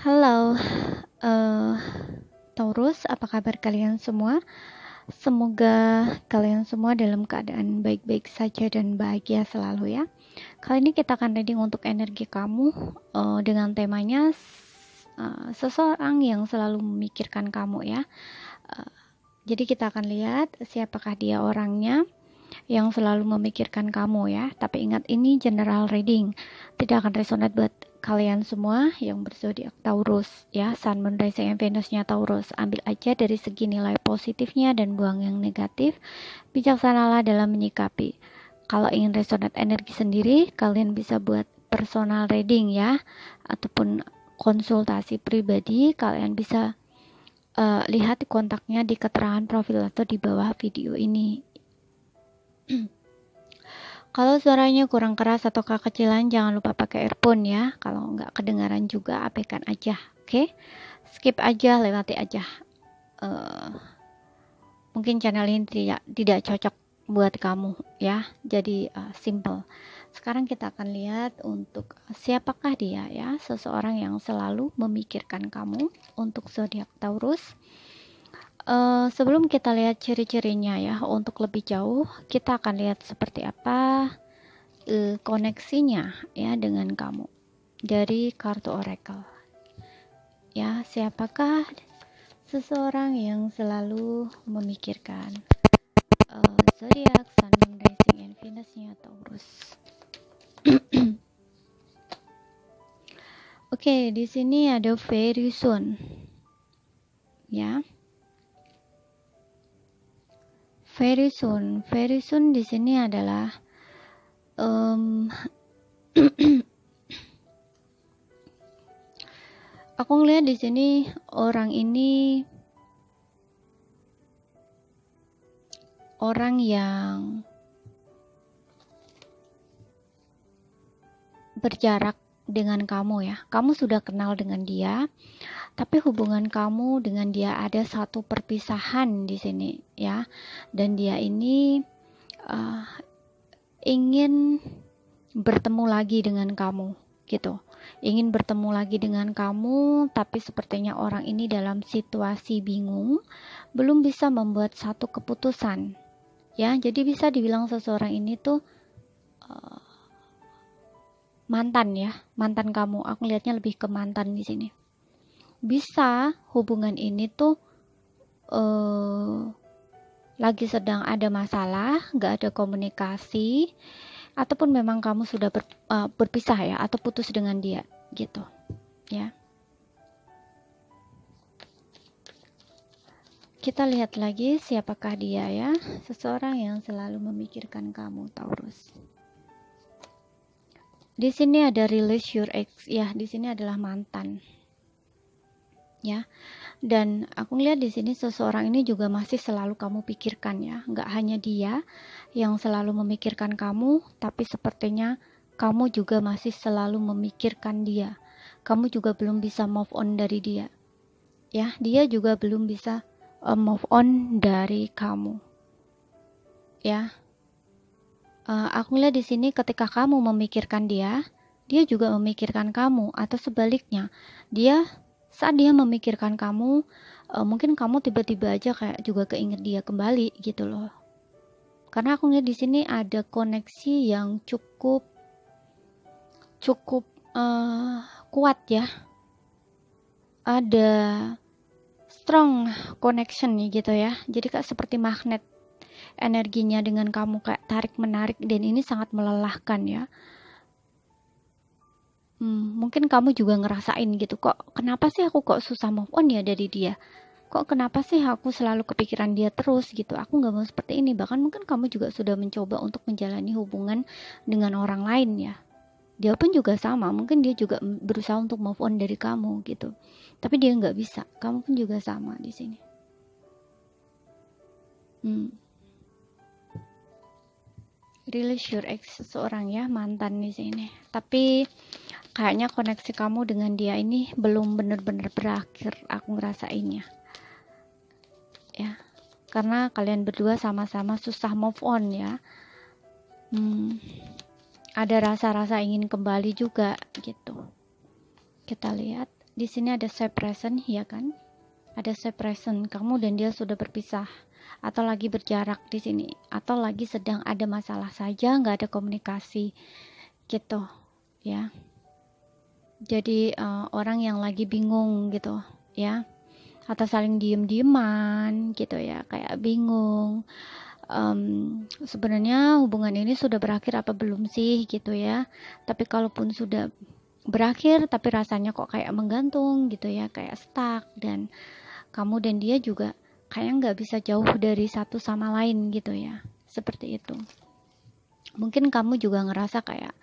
Halo, eh, Taurus, apa kabar kalian semua? Semoga kalian semua dalam keadaan baik-baik saja dan bahagia selalu ya. Kali ini kita akan reading untuk energi kamu dengan temanya seseorang yang selalu memikirkan kamu ya. Eh, jadi kita akan lihat siapakah dia orangnya yang selalu memikirkan kamu ya. Tapi ingat, ini general reading, tidak akan resonate buat kalian semua yang berzodiak Taurus ya. Sun, Moon, Rising, and Venusnya Taurus. Ambil aja dari segi nilai positifnya dan buang yang negatif. Bijaksanalah dalam menyikapi. Kalau ingin resonate energi sendiri, kalian bisa buat personal reading ya, ataupun konsultasi pribadi. Kalian bisa lihat kontaknya di keterangan profil atau di bawah video ini. Kalau suaranya kurang keras atau kekecilan, jangan lupa pakai earphone ya. Kalau nggak kedengaran juga, abaikan aja. Oke? Skip aja, lewati aja. Mungkin channel ini tidak cocok buat kamu ya. Jadi simple. Sekarang kita akan lihat untuk siapakah dia ya. Seseorang yang selalu memikirkan kamu untuk zodiak Taurus. Sebelum kita lihat ciri-cirinya ya, untuk lebih jauh kita akan lihat seperti apa koneksinya ya dengan kamu dari kartu oracle ya. Siapakah seseorang yang selalu memikirkan zodiak Sun, Moon, Rising, and Venusnya Taurus. Oke, di sini ada very soon ya. Very soon di sini adalah aku ngeliat di sini orang ini orang yang berjarak dengan kamu ya. Kamu sudah kenal dengan dia, tapi hubungan kamu dengan dia ada satu perpisahan di sini ya. Dan dia ini ingin bertemu lagi dengan kamu gitu. Ingin bertemu lagi dengan kamu, tapi sepertinya orang ini dalam situasi bingung, belum bisa membuat satu keputusan. Ya, jadi bisa dibilang seseorang ini tuh mantan ya, mantan kamu. Aku lihatnya lebih ke mantan di sini. Bisa hubungan ini tuh lagi sedang ada masalah, nggak ada komunikasi, ataupun memang kamu sudah berpisah ya, atau putus dengan dia gitu ya. Kita lihat lagi siapakah dia ya, seseorang yang selalu memikirkan kamu Taurus. Di sini ada release your ex ya, di sini adalah mantan ya. Dan aku lihat di sini seseorang ini juga masih selalu kamu pikirkan ya, nggak hanya dia yang selalu memikirkan kamu, tapi sepertinya kamu juga masih selalu memikirkan dia. Kamu juga belum bisa move on dari dia ya, dia juga belum bisa move on dari kamu ya. Aku lihat di sini ketika kamu memikirkan dia, dia juga memikirkan kamu, atau sebaliknya, saat dia memikirkan kamu, mungkin kamu tiba-tiba aja kayak juga keinget dia kembali gitu loh. Karena aku lihat di sini ada koneksi yang cukup kuat ya. Ada strong connection nih gitu ya. Jadi kayak seperti magnet energinya dengan kamu, kayak tarik menarik, dan ini sangat melelahkan ya. Mungkin kamu juga ngerasain gitu, kok kenapa sih aku kok susah move on ya dari dia, kok kenapa sih aku selalu kepikiran dia terus gitu, aku gak mau seperti ini. Bahkan mungkin kamu juga sudah mencoba untuk menjalani hubungan dengan orang lain ya, dia pun juga sama, mungkin dia juga berusaha untuk move on dari kamu gitu, tapi dia gak bisa. Kamu pun juga sama di sini. Release your ex, seseorang ya, mantan di sini. Tapi kayaknya koneksi kamu dengan dia ini belum benar-benar berakhir, aku ngerasainnya ya, karena kalian berdua sama-sama susah move on ya. Ada rasa-rasa ingin kembali juga gitu. Kita lihat di sini ada separation, ya kan? Ada separation, kamu dan dia sudah berpisah atau lagi berjarak di sini, atau lagi sedang ada masalah saja, nggak ada komunikasi gitu ya. Jadi orang yang lagi bingung gitu ya, atau saling diem-dieman gitu ya, kayak bingung sebenarnya hubungan ini sudah berakhir apa belum sih gitu ya. Tapi kalaupun sudah berakhir tapi rasanya kok kayak menggantung gitu ya, kayak stuck, dan kamu dan dia juga kayak nggak bisa jauh dari satu sama lain gitu ya, seperti itu. Mungkin kamu juga ngerasa kayak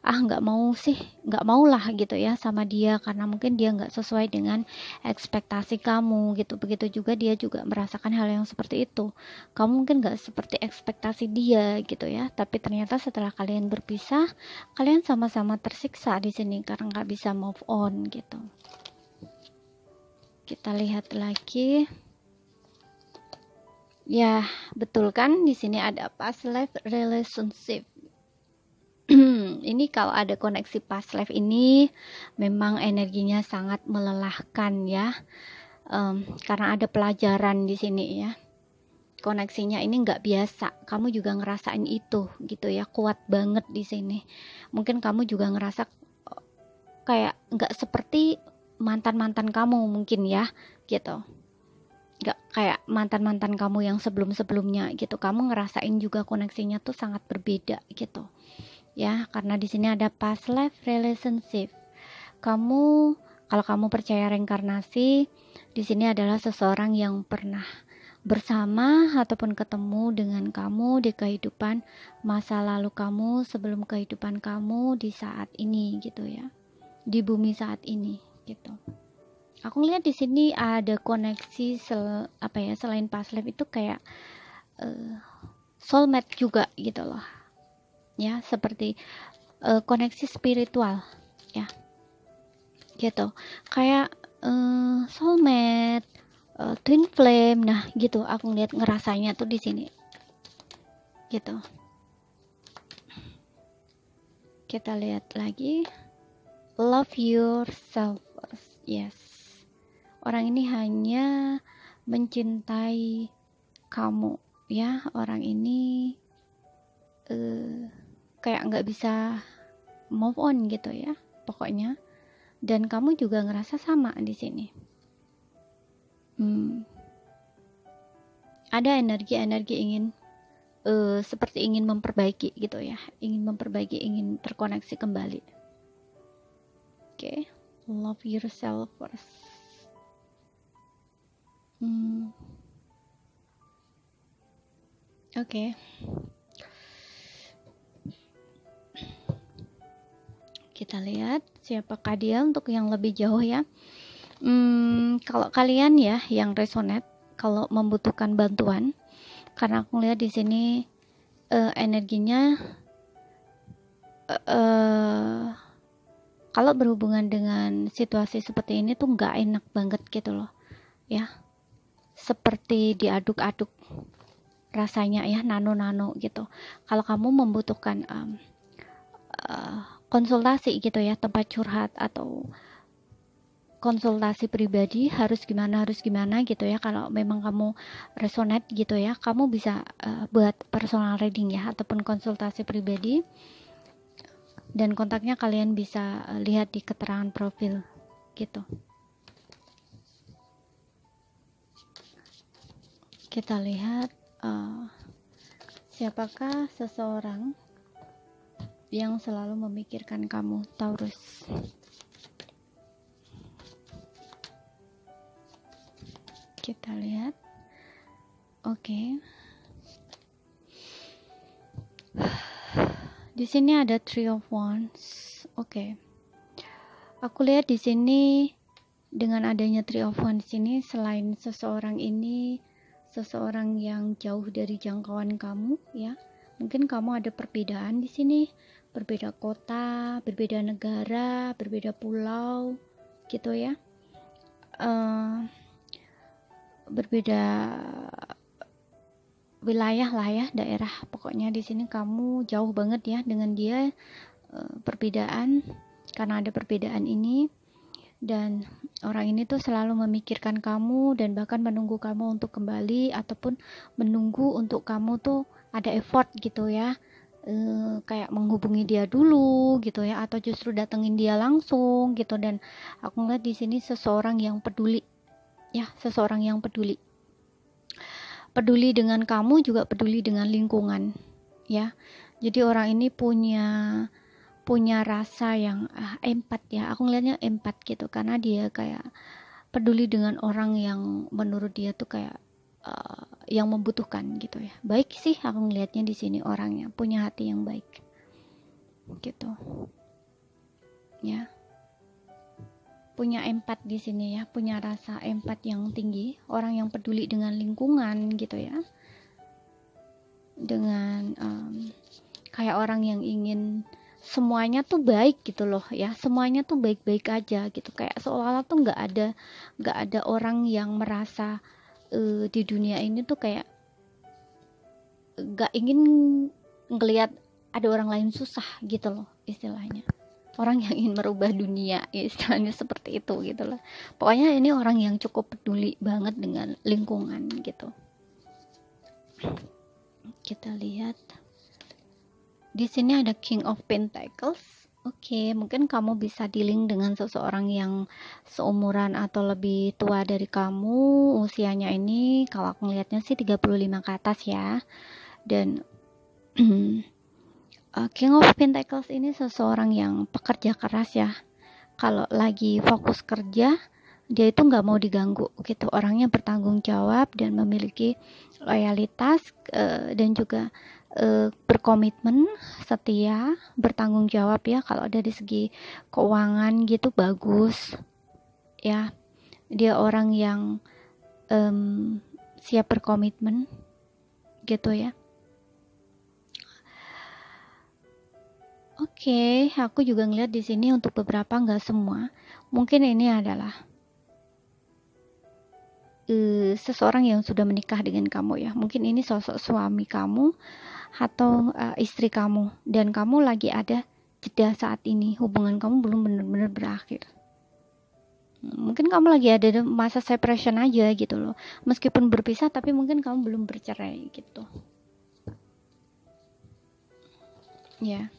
nggak mau lah gitu ya sama dia, karena mungkin dia nggak sesuai dengan ekspektasi kamu gitu. Begitu juga dia juga merasakan hal yang seperti itu, kamu mungkin nggak seperti ekspektasi dia gitu ya. Tapi ternyata setelah kalian berpisah, kalian sama-sama tersiksa di sini karena nggak bisa move on gitu. Kita lihat lagi. Ya, betul kan? Di sini ada past life relationship. Ini kalau ada koneksi past life ini memang energinya sangat melelahkan ya. Karena ada pelajaran di sini ya. Koneksinya ini nggak biasa. Kamu juga ngerasain itu gitu ya. Kuat banget di sini. Mungkin kamu juga ngerasa kayak nggak seperti mantan-mantan kamu mungkin ya gitu. Nggak kayak mantan-mantan kamu yang sebelum-sebelumnya gitu. Kamu ngerasain juga koneksinya tuh sangat berbeda gitu ya, karena di sini ada past life relationship. Kalau kamu percaya reinkarnasi, di sini adalah seseorang yang pernah bersama ataupun ketemu dengan kamu di kehidupan masa lalu kamu, sebelum kehidupan kamu di saat ini gitu ya, di bumi saat ini gitu. Aku lihat di sini ada koneksi selain past life itu kayak soulmate juga gitu loh ya, seperti koneksi spiritual ya gitu, kayak soulmate, twin flame, nah gitu. Aku lihat ngerasanya tuh di sini gitu. Kita lihat lagi, love yourself first. Yes, orang ini hanya mencintai kamu ya. Orang ini kayak nggak bisa move on gitu ya pokoknya, dan kamu juga ngerasa sama di sini. Ada energi ingin seperti ingin memperbaiki gitu ya, ingin terkoneksi kembali. Oke. Love yourself first. Oke. Kita lihat siapakah dia untuk yang lebih jauh ya. Kalau kalian ya yang resonate, kalau membutuhkan bantuan, karena aku lihat di sini energinya kalau berhubungan dengan situasi seperti ini tuh nggak enak banget gitu loh ya, seperti diaduk-aduk rasanya ya, nano-nano gitu. Kalau kamu membutuhkan konsultasi gitu ya, tempat curhat atau konsultasi pribadi, harus gimana gitu ya. Kalau memang kamu resonate gitu ya, kamu bisa buat personal reading ya, ataupun konsultasi pribadi, dan kontaknya kalian bisa lihat di keterangan profil gitu. Kita lihat siapakah seseorang yang selalu memikirkan kamu, Taurus. Kita lihat. Oke. Di sini ada Three of Wands. Oke. Aku lihat di sini dengan adanya Three of Wands ini, selain seseorang ini seseorang yang jauh dari jangkauan kamu ya. Mungkin kamu ada perbedaan di sini, berbeda kota, berbeda negara, berbeda pulau gitu ya. Berbeda wilayah lah ya, daerah. Pokoknya di sini kamu jauh banget ya dengan dia, perbedaan. Karena ada perbedaan ini, Dan orang ini tuh selalu memikirkan kamu dan bahkan menunggu kamu untuk kembali, ataupun menunggu untuk kamu tuh ada effort gitu ya, kayak menghubungi dia dulu gitu ya, atau justru datengin dia langsung gitu. Dan aku ngeliat di sini seseorang yang peduli ya, seseorang yang peduli dengan kamu, juga peduli dengan lingkungan ya. Jadi orang ini punya rasa yang empat ya, aku ngeliatnya empat gitu, karena dia kayak peduli dengan orang yang menurut dia tuh kayak yang membutuhkan gitu ya. Baik sih aku ngelihatnya di sini, orangnya punya hati yang baik gitu ya, punya empat di sini ya, punya rasa empat yang tinggi, orang yang peduli dengan lingkungan gitu ya, dengan kayak orang yang ingin semuanya tuh baik gitu loh ya, semuanya tuh baik-baik aja gitu, kayak seolah-olah tuh nggak ada orang yang merasa di dunia ini tuh kayak nggak ingin ngelihat ada orang lain susah gitu loh, istilahnya orang yang ingin merubah dunia ya, istilahnya seperti itu gitu loh. Pokoknya ini orang yang cukup peduli banget dengan lingkungan gitu. Kita lihat di sini ada King of Pentacles. Oke, mungkin kamu bisa dealing dengan seseorang yang seumuran atau lebih tua dari kamu. Usianya ini kalau aku ngelihatnya sih 35 ke atas ya. Dan King of Pentacles ini seseorang yang pekerja keras ya. Kalau lagi fokus kerja, dia itu nggak mau diganggu gitu. Orangnya bertanggung jawab dan memiliki loyalitas, dan juga berkomitmen, setia, bertanggung jawab ya. Kalau dari segi keuangan gitu bagus ya, dia orang yang siap berkomitmen gitu ya. Oke, aku juga ngeliat di sini untuk beberapa, nggak semua, mungkin ini adalah seseorang yang sudah menikah dengan kamu ya. Mungkin ini sosok suami kamu atau istri kamu, dan kamu lagi ada jeda saat ini, hubungan kamu belum benar-benar berakhir. Mungkin kamu lagi ada masa separation aja gitu loh, meskipun berpisah tapi mungkin kamu belum bercerai gitu ya.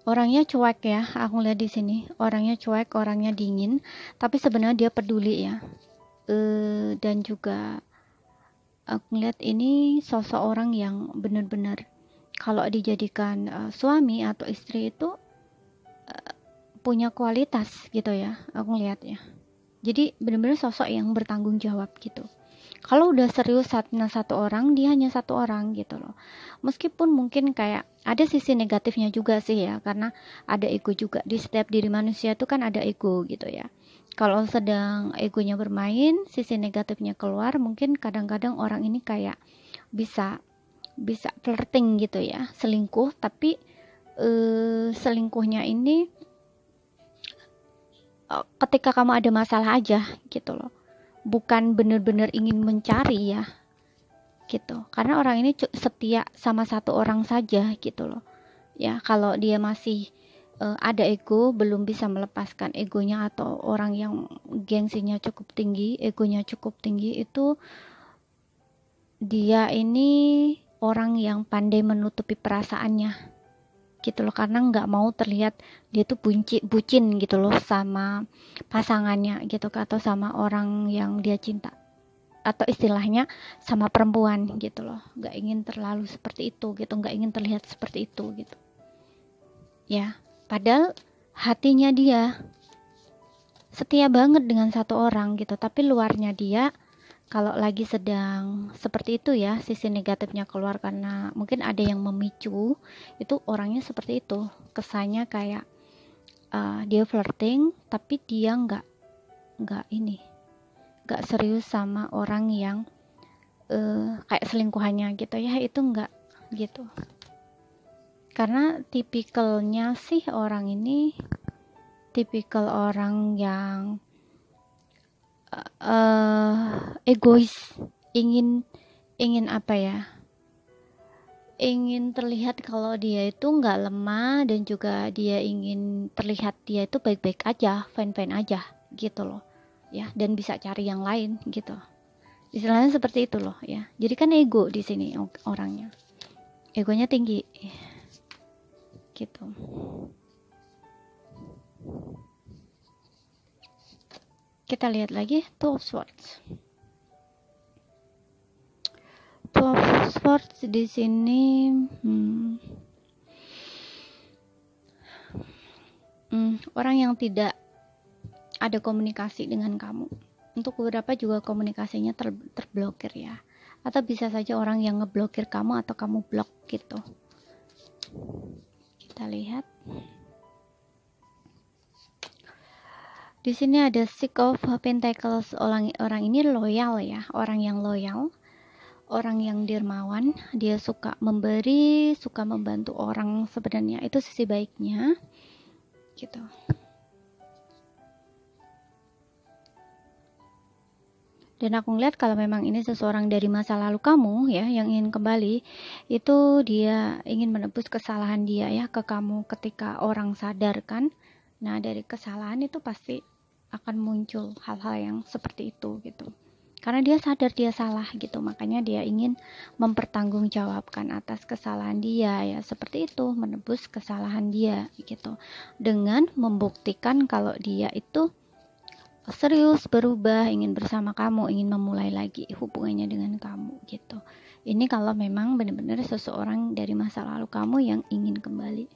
Orangnya cuek ya, aku lihat di sini orangnya cuek, orangnya dingin, tapi sebenarnya dia peduli ya. Dan juga aku lihat ini sosok orang yang benar-benar kalau dijadikan suami atau istri itu punya kualitas gitu ya, aku lihat ya. Jadi benar-benar sosok yang bertanggung jawab gitu. Kalau udah serius sama satu orang, dia hanya satu orang gitu loh. Meskipun mungkin kayak ada sisi negatifnya juga sih ya, karena ada ego juga. Di setiap diri manusia itu kan ada ego gitu ya. Kalau sedang egonya bermain, sisi negatifnya keluar, mungkin kadang-kadang orang ini kayak bisa bisa flirting gitu ya, selingkuh, tapi selingkuhnya ini ketika kamu ada masalah aja gitu loh, bukan bener-bener ingin mencari ya gitu, karena orang ini setia sama satu orang saja gitu loh ya. Kalau dia masih ada ego, belum bisa melepaskan egonya, atau orang yang gengsinya cukup tinggi, egonya cukup tinggi, itu dia ini orang yang pandai menutupi perasaannya gitu loh, karena nggak mau terlihat dia tuh bucin gitu loh sama pasangannya gitu, atau sama orang yang dia cinta, atau istilahnya sama perempuan gitu loh, nggak ingin terlalu seperti itu gitu, nggak ingin terlihat seperti itu gitu ya. Padahal hatinya dia setia banget dengan satu orang gitu, tapi luarnya dia kalau lagi sedang seperti itu ya, sisi negatifnya keluar karena mungkin ada yang memicu, itu orangnya seperti itu, kesannya kayak dia flirting, tapi dia nggak serius sama orang yang kayak selingkuhannya gitu ya, itu nggak gitu. Karena tipikalnya sih orang ini tipikal orang yang egois, ingin apa ya, ingin terlihat kalau dia itu nggak lemah, dan juga dia ingin terlihat dia itu baik-baik aja, fine-fine aja gitu loh ya, dan bisa cari yang lain gitu, istilahnya seperti itu loh ya. Jadi kan ego di sini orangnya, egonya tinggi gitu. Kita lihat lagi Two of Swords. Two of Swords di sini orang yang tidak ada komunikasi dengan kamu. Untuk beberapa juga komunikasinya terblokir ya, atau bisa saja orang yang ngeblokir kamu atau kamu blok gitu. Kita lihat di sini ada Six of Pentacles. Orang ini loyal ya, orang yang loyal, orang yang dermawan, dia suka memberi, suka membantu orang, sebenarnya itu sisi baiknya gitu. Dan aku ngeliat kalau memang ini seseorang dari masa lalu kamu ya, yang ingin kembali, itu dia ingin menebus kesalahan dia ya ke kamu ketika orang sadar kan. Nah dari kesalahan itu pasti akan muncul hal-hal yang seperti itu gitu, karena dia sadar dia salah gitu, makanya dia ingin mempertanggungjawabkan atas kesalahan dia ya, seperti itu, menebus kesalahan dia gitu, dengan membuktikan kalau dia itu serius berubah, ingin bersama kamu, ingin memulai lagi hubungannya dengan kamu gitu. Ini kalau memang benar-benar seseorang dari masa lalu kamu yang ingin kembali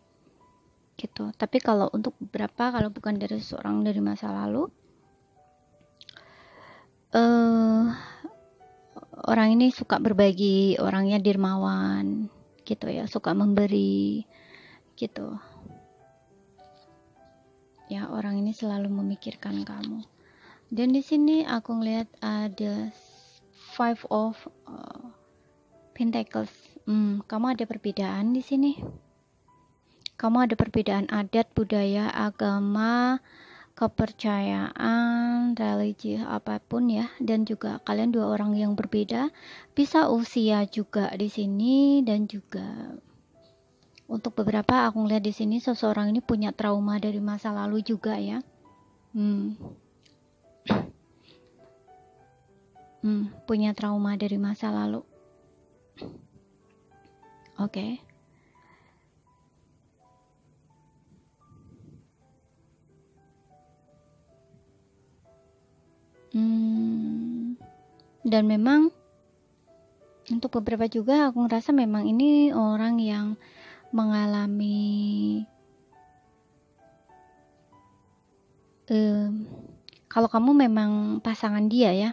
gitu. Tapi kalau untuk beberapa, kalau bukan dari seseorang dari masa lalu, orang ini suka berbagi, orangnya dermawan gitu ya, suka memberi gitu ya. Orang ini selalu memikirkan kamu. Dan di sini aku ngeliat ada Five of Pentacles. Kamu ada perbedaan di sini. Kamu ada perbedaan adat, budaya, agama, kepercayaan, religi, apapun ya. Dan juga kalian dua orang yang berbeda. Bisa usia juga di sini, dan juga untuk beberapa aku ngeliat di sini seseorang ini punya trauma dari masa lalu juga ya. Punya trauma dari masa lalu. Oke. Dan memang untuk beberapa juga aku ngerasa memang ini orang yang mengalami kalau kamu memang pasangan dia ya,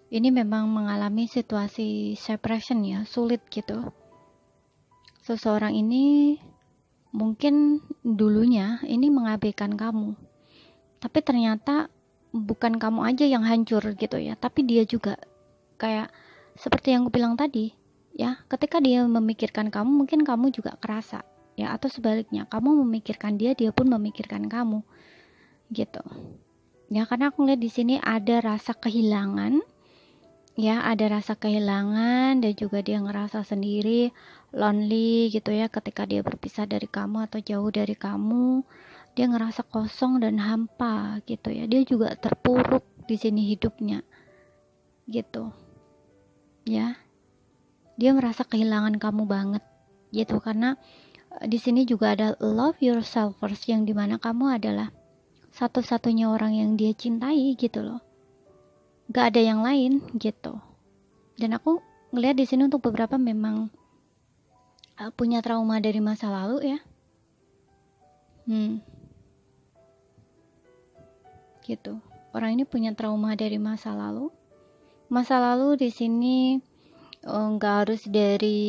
ini memang mengalami situasi separation ya, sulit gitu. Seseorang ini mungkin dulunya ini mengabaikan kamu, tapi ternyata bukan kamu aja yang hancur gitu ya, tapi dia juga, kayak seperti yang aku bilang tadi ya, ketika dia memikirkan kamu, mungkin kamu juga kerasa ya, atau sebaliknya, kamu memikirkan dia, dia pun memikirkan kamu gitu ya. Karena aku lihat di sini ada rasa kehilangan ya, ada rasa kehilangan, dan juga dia ngerasa sendiri, lonely gitu ya, ketika dia berpisah dari kamu atau jauh dari kamu. Dia ngerasa kosong dan hampa gitu ya. Dia juga terpuruk di sini hidupnya gitu ya. Dia merasa kehilangan kamu banget gitu, karena di sini juga ada love yourself first, yang dimana kamu adalah satu-satunya orang yang dia cintai gitu loh, gak ada yang lain gitu. Dan aku ngelihat di sini untuk beberapa memang punya trauma dari masa lalu ya. Gitu. Orang ini punya trauma dari masa lalu. Masa lalu di sini nggak harus dari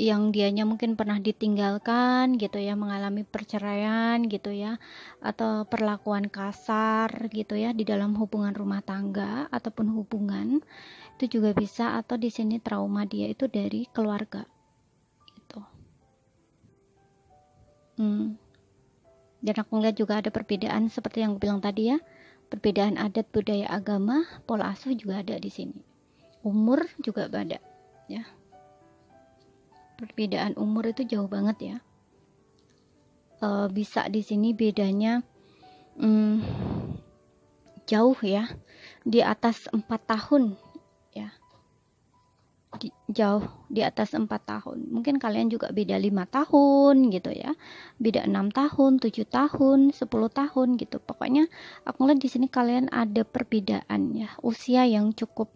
yang dianya mungkin pernah ditinggalkan gitu ya, mengalami perceraian gitu ya, atau perlakuan kasar gitu ya di dalam hubungan rumah tangga ataupun hubungan, itu juga bisa. Atau di sini trauma dia itu dari keluarga gitu. Dan aku ngeliat juga ada perbedaan seperti yang aku bilang tadi ya, perbedaan adat, budaya, agama, pola asuh juga ada di sini. Umur juga ada ya. perbedaan umur itu jauh banget ya. Bisa di sini bedanya jauh ya, di atas 4 tahun ya, jauh di atas 4 tahun. Mungkin kalian juga beda 5 tahun gitu ya, beda 6 tahun, 7 tahun, 10 tahun gitu. Pokoknya aku lihat di sini kalian ada perbedaan ya, usia yang cukup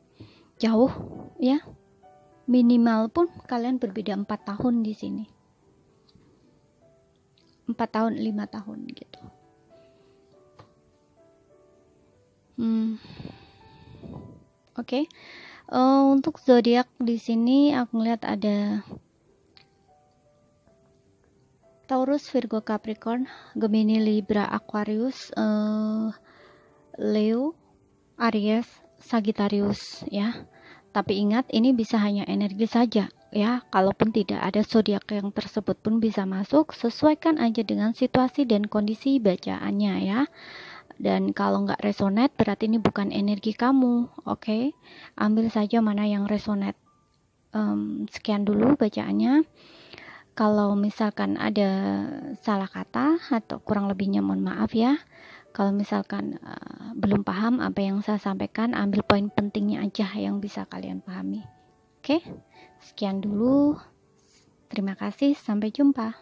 jauh ya. Minimal pun kalian berbeda 4 tahun di sini. 4 tahun, 5 tahun gitu. Oke. Untuk zodiak di sini aku ngeliat ada Taurus, Virgo, Capricorn, Gemini, Libra, Aquarius, Leo, Aries, Sagittarius ya. Tapi ingat, ini bisa hanya energi saja ya. Kalaupun tidak ada zodiak yang tersebut pun bisa masuk, sesuaikan aja dengan situasi dan kondisi bacaannya ya. Dan kalau nggak resonate berarti ini bukan energi kamu, oke? Ambil saja mana yang resonate. Sekian dulu bacaannya. Kalau misalkan ada salah kata atau kurang lebihnya mohon maaf ya. Kalau misalkan belum paham apa yang saya sampaikan, ambil poin pentingnya aja yang bisa kalian pahami. Oke? Sekian dulu. Terima kasih, sampai jumpa.